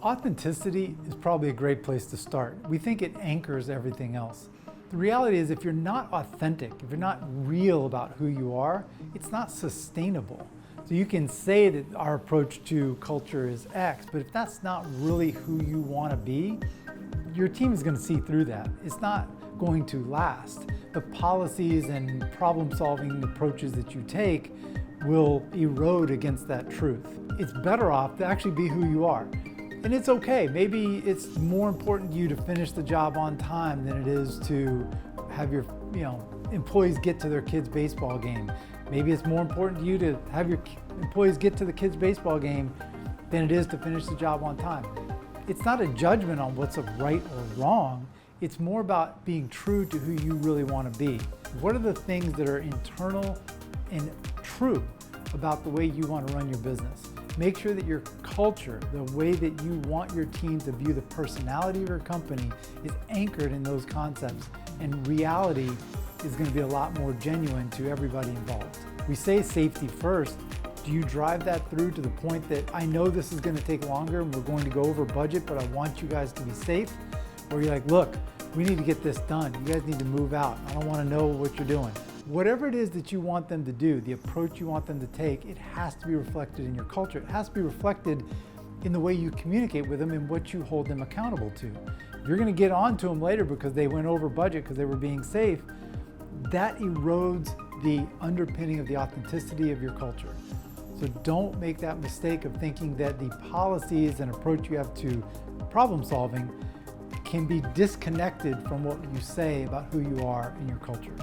Authenticity is probably a great place to start. We think it anchors everything else. The reality is if you're not authentic, if you're not real about who you are, it's not sustainable. So you can say that our approach to culture is X, but if that's not really who you want to be, your team is going to see through that. It's not going to last. The policies and problem-solving approaches that you take will erode against that truth. It's better off to actually be who you are. And it's okay. Maybe it's more important to you to finish the job on time than it is to have your employees get to their kids' baseball game. Maybe it's more important to you to have your employees get to the kids' baseball game than it is to finish the job on time. It's not a judgment on what's right or wrong. It's more about being true to who you really want to be. What are the things that are internal and true about the way you want to run your business? Make sure that your culture, the way that you want your team to view the personality of your company, is anchored in those concepts, and reality is going to be a lot more genuine to everybody involved. We say safety first. Do you drive that through to the point that I know this is going to take longer and we're going to go over budget, but I want you guys to be safe? Or you're like, look, we need to get this done. You guys need to move out. I don't want to know what you're doing. Whatever it is that you want them to do, the approach you want them to take, it has to be reflected in your culture. It has to be reflected in the way you communicate with them and what you hold them accountable to. If you're going to get on to them later because they went over budget because they were being safe, that erodes the underpinning of the authenticity of your culture. So don't make that mistake of thinking that the policies and approach you have to problem solving can be disconnected from what you say about who you are in your culture.